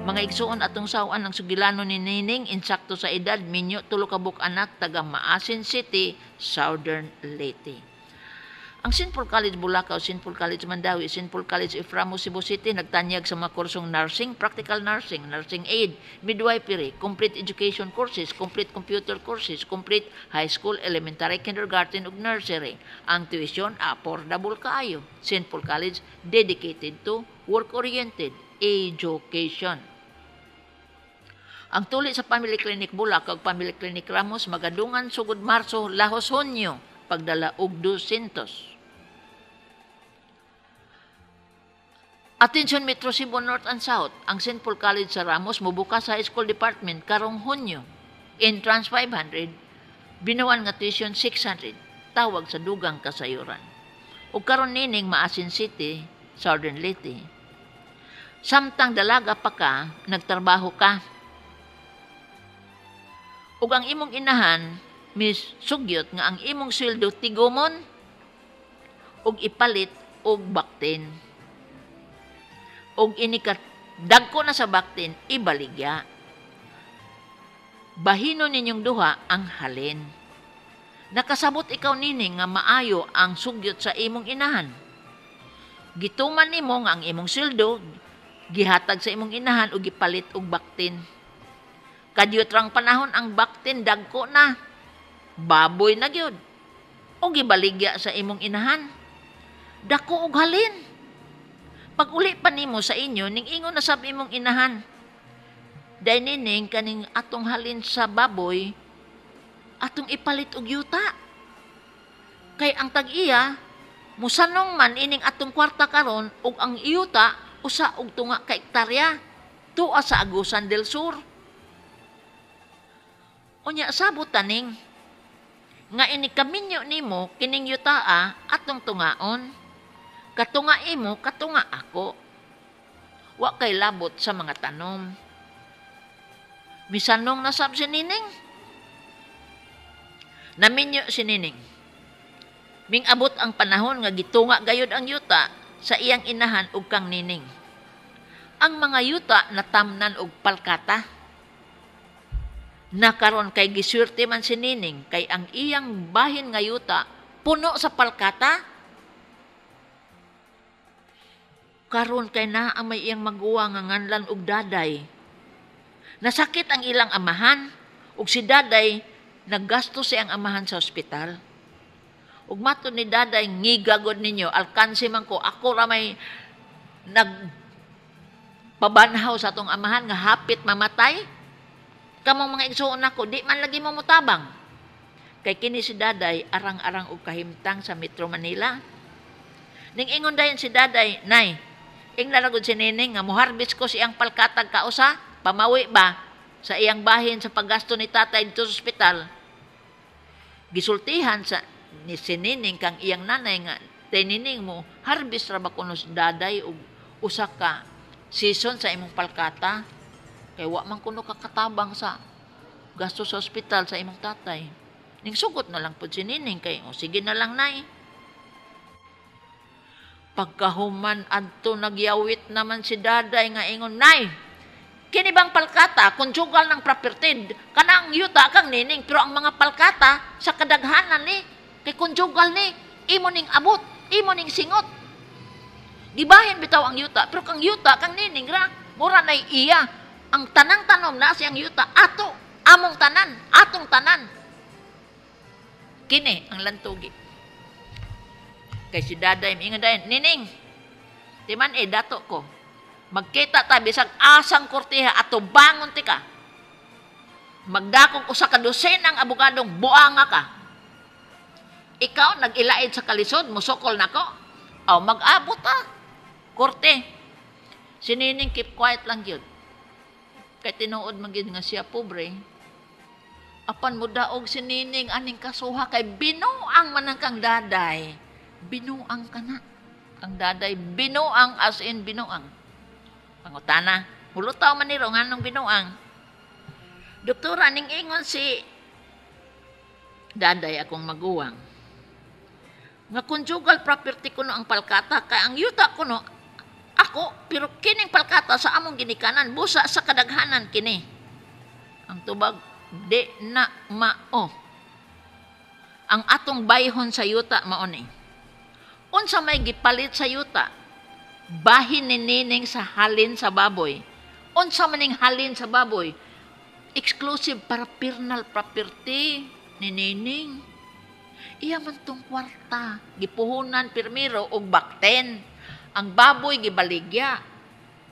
Mga igsuon atong sawan ang sugilano ni Nining insakto sa edad minyo tulo ka buk anak taga Maasin City, Southern Leyte. Ang St. Paul College Bulacaw, St. Paul College Mandawi, St. Paul College Iframo, Cebu City nagtanyag sa mga kursong nursing, practical nursing, nursing aid, midwifery, complete education courses, complete computer courses, complete high school, elementary, kindergarten ug nursery. Ang tuition affordable kaayo. St. Paul College dedicated to work-oriented education. Ang tuli sa Family Clinic Bulacaw ug Family Clinic Ramos magadungan sugod Marso, lahos Hunyo, pagdala og 200. Attention Metro Cebu North and South, ang St. Paul College sa Ramos mubukas sa High School Department karong Hunyo. Entrance 500, binuwan nga tuition 600, tawag sa dugang kasayuran. Ug karon nining Maasin City, Southern Leyte. Samtang dalaga pa ka, nagtrabaho ka. Ug ang imong inahan, Miss Sugyot, nga ang imong sweldo tigumon ug ipalit og baktin. Og inikat dagko na sa baktin ibaligya. Bahino ninyong duha ang halin. Nakasabot ikaw nining nga maayo ang sugyot sa imong inahan. Gituman nimo nga ang imong sweldo gihatag sa imong inahan ug gipalit og baktin. Kadyot rang panahon ang baktin dagko na. Baboy na gyud. Og gibaligya sa imong inahan. Dako og halin. Pag uli pa nimo sa inyo, ning ingon na sab imong inahan. Dahil nining kaning atong halin sa baboy, atong ipalit og yuta. Kay ang tag-iya, musanong man ining atong kwarta karon ug ang yuta usa og tunga ka hektarya tuwa sa Agusan del Sur. Unya sabot taning nga ini kaminyo nimo kining yutaa atong tungaon. Katunga imo, katunga ako. Wa kay labot sa mga tanom. Misanong nasab si Nining. Naminyo si Nining. Ming abot ang panahon nga gitunga gayud ang yuta sa iyang inahan ug kang Nining. Ang mga yuta natamnan og palkata. Nakaron kay giswerte man si Nining kay ang iyang bahin nga yuta puno sa palkata. Karon kay naa may iyang maguwa nga nganlan og Daday. Nasakit ang ilang amahan ug si Daday naggasto siyang amahan sa ospital. Ug matud ni Daday ngigagod ninyo alkansi man ko ako ra may nagpabanhaw sa atong amahan nga hapit mamatay. Kamong mga igsuon nako di man lagi mo mutabang. Kay kini si Daday arang-arang og kahimtang sa Metro Manila. Ning ingon dayon si Daday, "Nay, ing nalagod si Nining nga muharbis ko siyang palkatag kausa, pamawi ba sa iyang bahin sa paggasto ni tatay dito sa ospital." Gisultihan sa ni si Nining kang iyang nanay nga, "Tay Nining mo, harbis ra ba kuno si Daday og usa ka season sa imong palkata? Kay wa man kuno kakatabang sa gasto sa ospital sa imong tatay." Ning sugot na lang pud si Nining kay, "O sige na lang, nay." Pagkahuman adto nagyawit naman si Daday nga ingon, "Nay, kini bang palkata konjugal ng property kanang yuta kang Nining pero ang mga palkata sa kadaghanan ni kay konjugal ni imo ning abot, imo ning singot. Gibahin bitaw ang yuta pero kang yuta kang Nining ra mura nay iya. Ang tanang tanom na siyang yuta ato, among tanan, atong tanan." Kini ang lantugi. Kay si Daday, ingon dayon, "Nining, timan dato ko. Magkita ta bisag asang kortiha ato bangon ti ka. Magdakong usa ka dosenang abogadong buanga ka. Ikaw nag-ilaid sa kalisod, musukol nako. Aw mag-abot ta. Korte." Si Nining keep quiet lang gyud. Kay tinuod man gyud nga siya pobre. Apan mo daog si Nining aning kasuha kay binuang man ang kang Daday. Binuang ka na. Ang Daday, binuang as in binuang. Pangutana, hulutaw man niro nga nung binuang. Doktora, ning ingon si Daday akong maguwang. Nga conjugal property ko no ang palkata, kay ang yuta ko no, ako, pero kining palkata sa among ginikanan, busa sa kadaghanan kini. Ang tubag, di na mao. Ang atong bayhon sa yuta mao ni. Unsa may gipalit sa yuta, bahin ni nining sa halin sa baboy. Unsa maning halin sa baboy, exclusive para personal property ni nining. Iya man tong kwarta, gipuhunan pirmiro og bakten. Ang baboy gibaligya.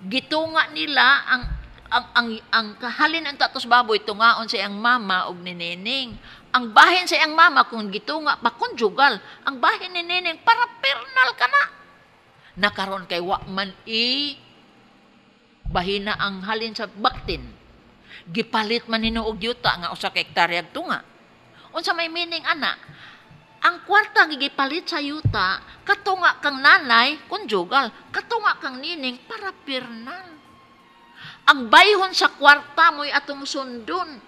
Gitunga nila ang kahalin ang tatos baboy tungaon sa iyang mama og ni nining. Ang bahin sa iyang mama kung gitunga pa konjugal, ang bahin ni nining para personal kana. Nakaron kay wa man bahina ang halin sa baktin. Gipalit man nino og yuta nga usa ka hektarya tunga. Unsa may meaning ana? Ang kwarta gigipalit sa yuta, katunga kang nanay, konjugal, katunga kang nining para personal. Ang bayhon sa kwarta mo'y atong sundon.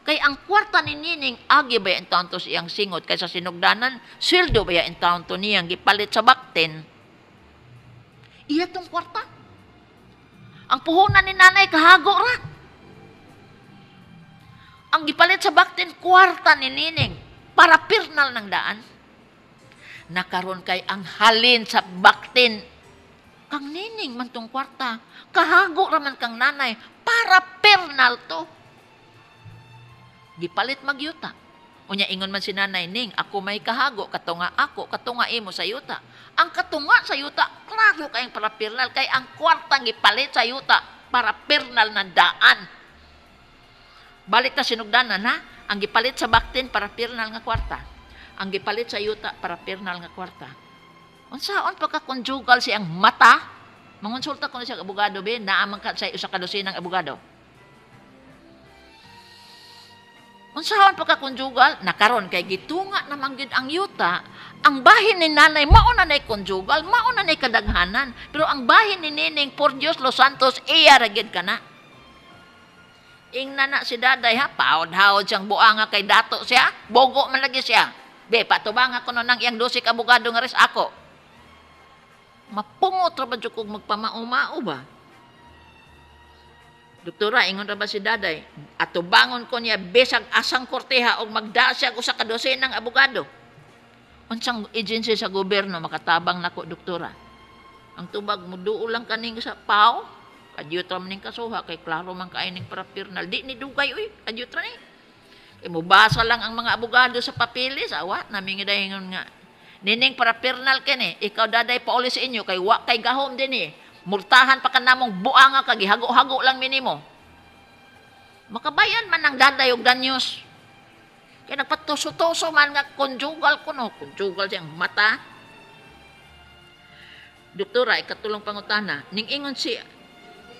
Kay ang kwarta ni nining agi ba yung taon to siyang singot kaysa sinugdanan, sweldo ba yung taon to niyang gipalit sa baktin? Iya tong kwarta. Ang puhunan ni nanay kahago ra. Ang gipalit sa baktin, kwarta ni nining para personal ng daan. Nakaroon kay ang halin sa baktin, kang nining man tong kwarta, kahago raman kang nanay, para personal to. Gipalit magyuta. Unya ingon man si nanay, ning, ako may kahago, katunga ako, katunga imo sa yuta. Ang katunga sa yuta, klaro kayong para personal, kay ang kwartang gipalit sa yuta, para personal na daan. Balik na sinugdanan, ha? Ang gipalit sa baktin, para personal nga kwarta. Ang gipalit sa yuta, para personal nga kwarta. Unsaon pagka-conjugal siyang mata, mangonsulta ko na siya abogado, be, naamang ka sa usa ka dosenang abogado. Unsaon pagka-conjugal, nakaron kay gitunga naman gid ang yuta, ang bahin ni nanay mao na nay conjugal, mao na nay kadaghanan, pero ang bahin ni nining por Dios Los Santos iya ra gid kana. Ingna na si daday ha, paod-haod siyang buanga kay dato siya, bogo man lagi siya. Be, patubang ako nang iyang 12 ka abogado nga res ako. Mapungot ra ba jud kog magpamao-mao ba? Doktora, ingon ra ba si daday? Atubangon ko niya besag asang korteha og magda siya usa ka dosenang abogado. Unsang agency sa gobyerno makatabang nako, doktora? Ang tubag mo duol lang kaning sa pao, adyutra man ning kasuha kay klaro man kay ning para personal. Di ni dugay oy, adyutra ni. Kay mubasa lang ang mga abogado sa papeles, awa nami gidayon nga. Nining para personal kini, ikaw daday pauli sa inyo kay wa kay gahom din eh. Murtahan pa ka namong buanga kag hago-hago lang minimo. Makabayan man ang daday og danyos. Kaya nagpatuso-tuso man nga conjugal ko no, conjugal siyang mata. Doktora, ikatulong pangutana, ning ingon si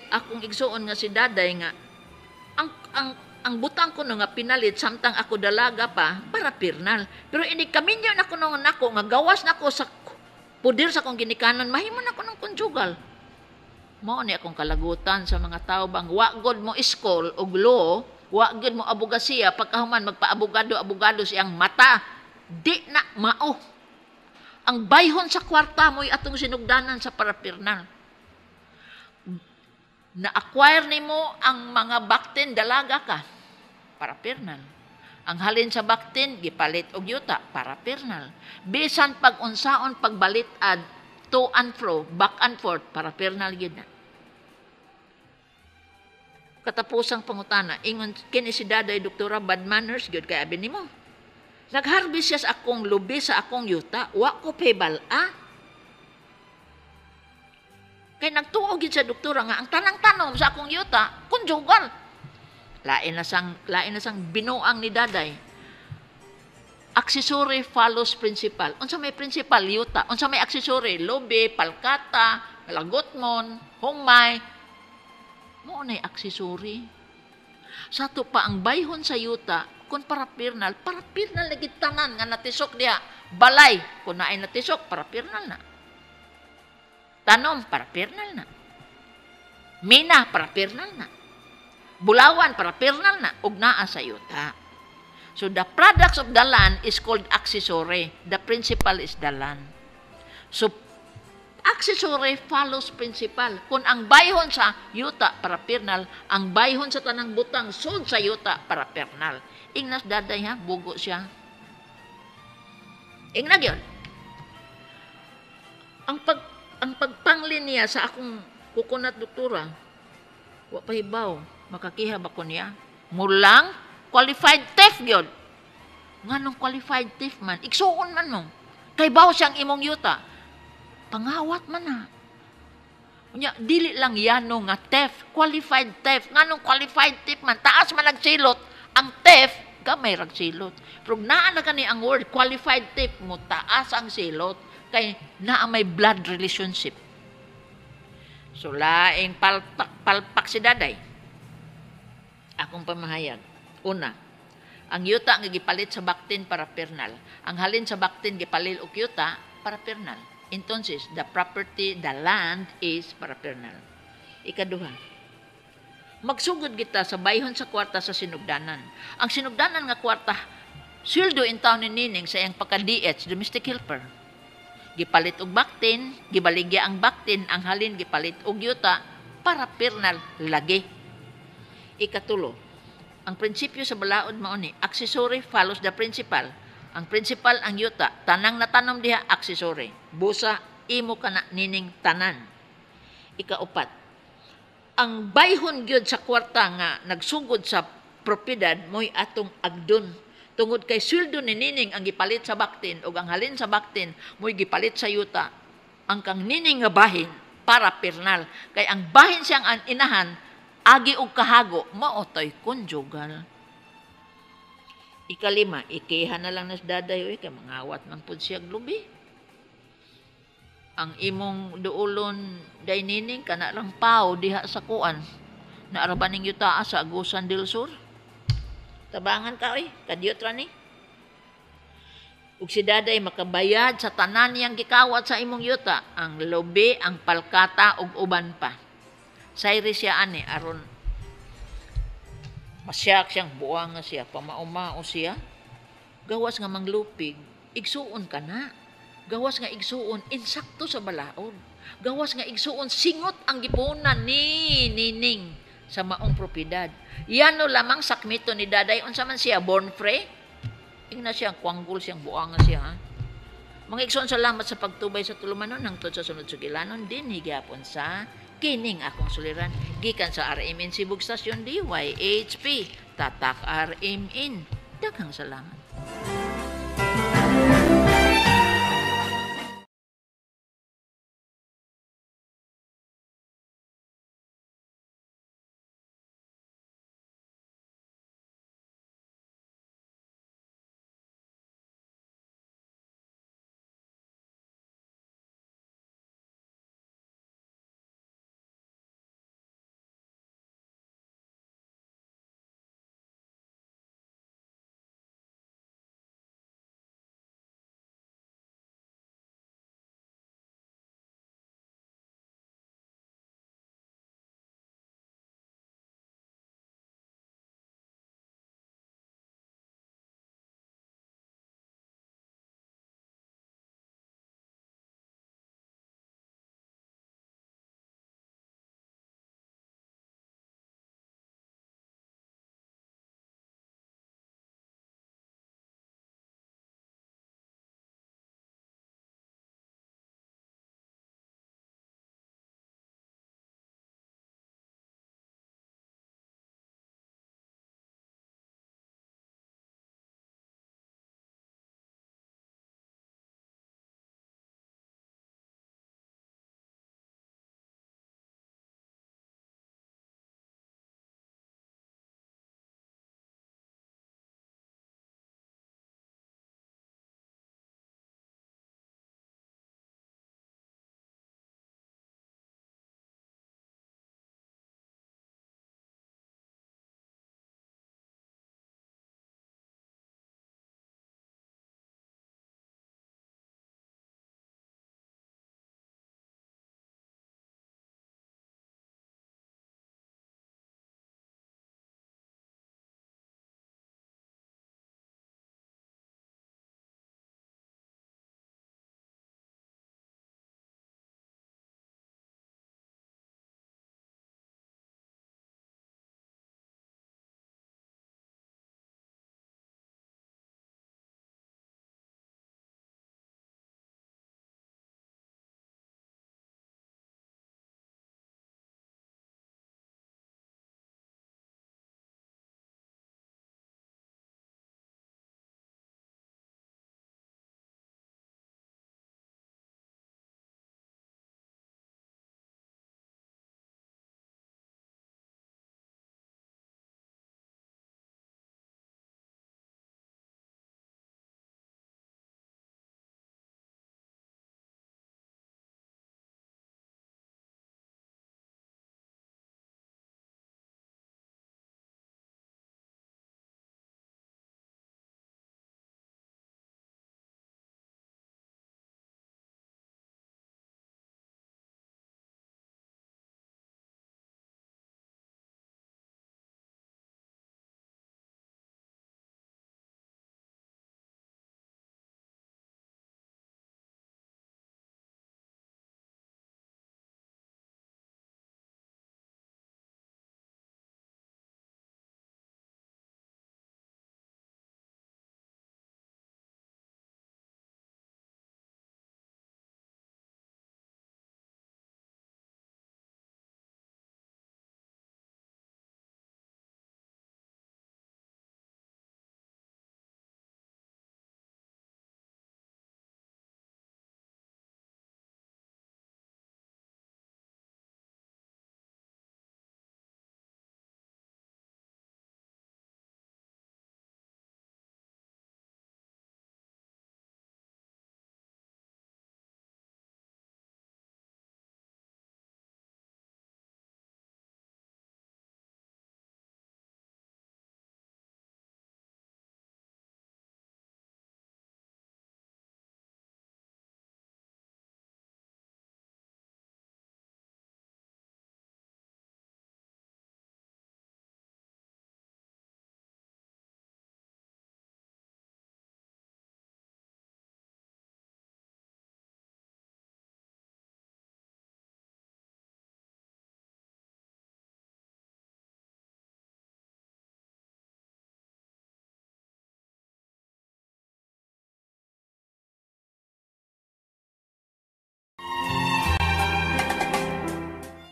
akong igsuon nga si daday nga ang butang ko no nga pinalit samtang ako dalaga pa para pirnal. Pero ini kaminyo na ko nung nako nga gawas nako sa pudir sa kong ginikanan, mahimo na ko ng conjugal. Mao ni akong kalagutan sa mga tao bang wa god mo school og law, wa god mo abogasiya pagkahuman magpaabogado siyang mata. Di na mao. Ang bayhon sa kwarta mo'y atong sinugdanan sa parapirnal. Na-acquire nimo ang mga baktin dalaga ka, parapirnal. Ang halin sa baktin gipalit og yuta, parapirnal. Bisan pag-unsaon pagbalitad to and fro, back and forth, parapirnal gid na. Katapusang pangutana, ingon kini si daday doktora bad manners gyud kay abi nimo. Nagharbis siya sa akong lubi sa akong yuta, wa ko pebal Kay nagtuog gyud sa doktora nga ang tanang tanom sa akong yuta, konjugal. Lain na sang binuang ni daday. Accessory follows principal. Unsa may principal yuta, unsa may accessory lubi, palkata, lagotmon, humay, mo nay accessory. Sa to pa ang bayhon sa yuta kun parapirnal lagi tanan nga natisok diha. Balay kun naay natisok parapirnal na. Tanom parapirnal na. Mina parapirnal na. Bulawan parapirnal na ug naa sa yuta. So the products of the land is called accessory. The principal is the land. So accessory follows principal. Kung ang bayhon sa yuta para pernal, ang bayhon sa tanang butang sud sa yuta para pernal. Ingnas daday ha, bugo siya. Ingna gyud. Ang pagpanglin niya sa akong kukunat doktora, wa pahibaw, makakiha ba ko niya? Mulang qualified thief gyud. Nganong qualified thief man, igsuon man mo. Kay bawo siyang imong yuta. Pangawat man na. Unya, dili lang yano nga theft, qualified theft. Nganong qualified theft man, taas man nagsilot. Ang theft, gamay ragsilot. Pero naa na kani ang word, qualified theft mo, taas ang silot. Kay naa may blood relationship. So, laing palpak si daday. Akong pamahayag. Una, ang yuta nga gipalit sa baktin para pernal. Ang halin sa baktin gipalit og yuta para pernal. Entonces, the property, the land is para pernal. Ikaduha, magsugod kita sa bayhon sa kwarta sa sinugdanan. Ang sinugdanan nga kwarta, sweldo in town ni Nining sa iyang pagka-DH, domestic helper. Gipalit og baktin, gibaligya ang baktin, ang halin gipalit og yuta para pernal lagi. Ikatulo, ang prinsipyo sa balaod mao ni, accessory follows the principal. Ang principal ang yuta, tanang natanom diha accessory. Busa imo kana nining tanan. Ikaupat, ang bayhon gyud sa kwarta nga nagsugod sa propiedad mo'y atong agdon. Tungod kay sweldo ni nining ang gipalit sa baktin ug ang halin sa baktin mo'y gipalit sa yuta. Ang kang nining nga bahin para pernal. Kay ang bahin siyang inahan agi og kahago, maotoy conjugal. Ikalima, ikiha na lang nas daday, kay mangawat man pud siya lubi. Ang imong duulon day nining kana lang pao diha sa kuan. Naarabaning yutaa sa Agusan del Sur. Tabangan ka kadiyot ra ni. Ug si daday makabayad sa tanan niyang gikawat sa imong yuta, ang lobi, ang palkata ug uban pa. Sayri siya ani aron masyak siyang buang nga siya, pamaumao siya. Gawas nga manglupig, igsuon ka na. Gawas nga igsuon, insakto sa balaod. Gawas nga igsuon, singot ang gipunan ni nining sa maong propiedad. Yan no lamang sakmito ni daday, unsa man siya, born free? Ingna siya, kwanggol siyang buang nga siya. Ha? Mga igsuon, salamat sa pagtubay sa tulumanon, ng sa sunod sugilanon, din higapon sa kining akong suliran. Gikan sa RMN Sibug Stasyon DYHP. Tatak RMN. Daghang salamat.